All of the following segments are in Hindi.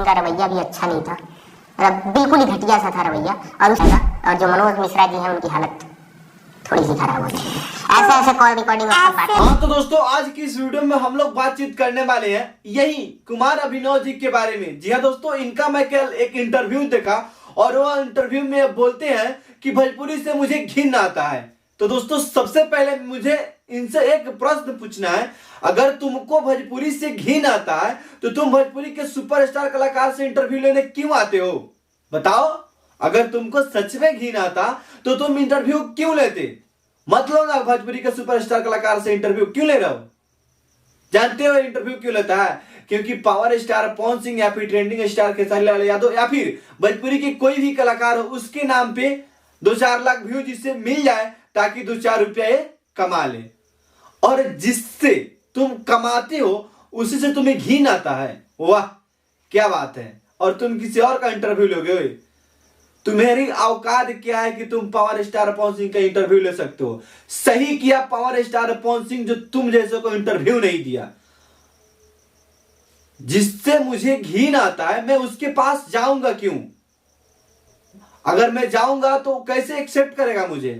इनका रवैया भी अच्छा नहीं था, मतलब बिल्कुल ही घटिया सा था रवैया। और जो मनोज मिश्रा जी हैं उनकी हालत थोड़ी सी खराब होती है। ऐसे ऐसे कॉल रिकॉर्डिंग हाँ तो दोस्तों, आज की इस वीडियो में हम लोग बातचीत करने वाले हैं यही कुमार अभिनव जी के बारे में। जी हाँ दोस्तों, इनका मैं कल एक इंटरव्यू देखा और वो इंटरव्यू में बोलते हैं कि भोजपुरी से मुझे घिन आता है। तो दोस्तों, सबसे पहले मुझे इनसे एक प्रश्न पूछना है, अगर तुमको भोजपुरी से घिन आता है तो तुम भोजपुरी के सुपरस्टार कलाकार से इंटरव्यू लेने क्यों आते हो? बताओ। अगर तुमको सच में घिन आता तो तुम इंटरव्यू क्यों लेते? मत लो ना, भोजपुरी के सुपरस्टार कलाकार से इंटरव्यू क्यों ले रहे हो? जानते हो इंटरव्यू क्यों लेता है? क्योंकि पावर स्टार पवन सिंह या फिर ट्रेंडिंग स्टार खेसारी लाल यादव या फिर भोजपुरी के कोई भी कलाकार हो, उसके नाम पे 2-4 लाख व्यू जिससे मिल जाए ताकि 2-4 रुपया कमा ले। और जिससे तुम कमाते हो उसी से तुम्हें घिन आता है। वाह क्या बात है। और तुम किसी और का इंटरव्यू लोगे? तुम्हारी औकात क्या है कि तुम पावर स्टार पवन सिंह का इंटरव्यू ले सकते हो? सही किया पावर स्टार पवन सिंह जो तुम जैसे को इंटरव्यू नहीं दिया। जिससे मुझे घिन आता है मैं उसके पास जाऊंगा क्यों? अगर मैं जाऊंगा तो कैसे एक्सेप्ट करेगा मुझे?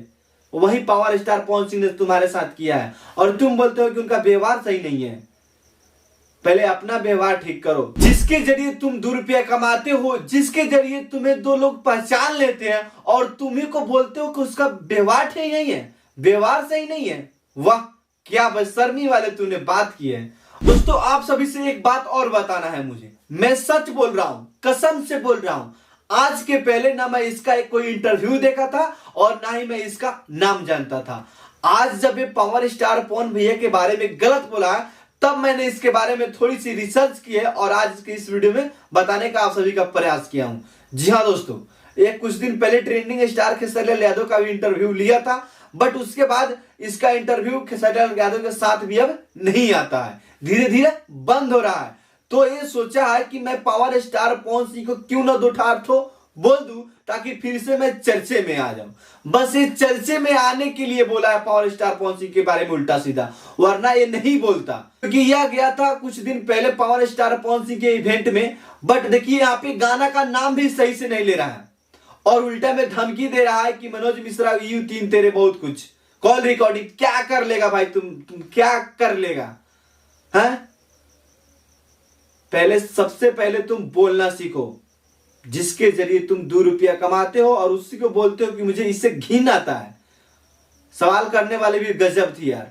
वही पावर स्टार पवन सिंह ने तुम्हारे साथ किया है और तुम बोलते हो कि उनका व्यवहार सही नहीं है। पहले अपना व्यवहार ठीक करो। जिसके जरिए तुम 2 रुपया कमाते हो, जिसके जरिए तुम्हें 2 लोग पहचान लेते हैं और तुम्ही को बोलते हो कि उसका व्यवहार सही नहीं है, व्यवहार सही नहीं है। वाह क्या बेशर्मी वाले तूने बात की है। दोस्तों, आप सभी से एक बात और बताना है मुझे। मैं सच बोल रहा हूं, कसम से बोल रहा हूं। आज के पहले ना मैं इसका कोई इंटरव्यू देखा था और ना ही मैं इसका नाम जानता था। आज जब ये पावर स्टार पवन भैया के बारे में गलत बोला तब मैंने इसके बारे में थोड़ी सी रिसर्च की है और आज के इस वीडियो में बताने का आप सभी का प्रयास किया हूं। जी हां दोस्तों, एक कुछ दिन पहले ट्रेंडिंग स्टार खेसारी लाल यादव का भी इंटरव्यू लिया था, बट उसके बाद इसका इंटरव्यू खेसारी लाल यादव के साथ भी अब नहीं आता है, धीरे धीरे बंद हो रहा है। तो ये सोचा है कि मैं पावर स्टार पवन सिंह को क्यों ना 2-4 बोल दूं ताकि फिर से मैं चर्चे में आ जाऊं। बस ये चर्चे में आने के लिए बोला है पावर स्टार पवन सिंह के बारे में उल्टा सीधा, वरना ये नहीं बोलता। क्योंकि यह गया था कुछ दिन पहले पावर स्टार पवन सिंह के इवेंट में, बट देखिए यहाँ पे गाना का नाम भी सही से नहीं ले रहा है और उल्टा में धमकी दे रहा है कि मनोज मिश्रा यू तीन तेरे बहुत कुछ कॉल रिकॉर्डिंग। क्या कर लेगा भाई तुम क्या कर लेगा? है पहले सबसे पहले तुम बोलना सीखो, जिसके जरिए तुम 2 रुपया कमाते हो और उसी को बोलते हो कि मुझे इससे घिन आता है। सवाल करने वाले भी गजब थी यार।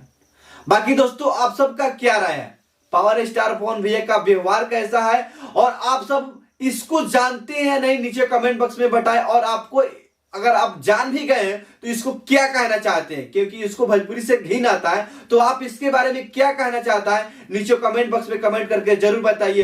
बाकी दोस्तों, आप सबका क्या राय है? पावर स्टार पवन भैया का व्यवहार कैसा है और आप सब इसको जानते हैं नहीं? नीचे कमेंट बॉक्स में बताएं। और आपको अगर आप जान भी गए हैं तो इसको क्या कहना चाहते हैं, क्योंकि इसको भोजपुरी से घिन आता है। तो आप इसके बारे में क्या कहना चाहता है नीचे कमेंट बॉक्स में कमेंट करके जरूर बताइए।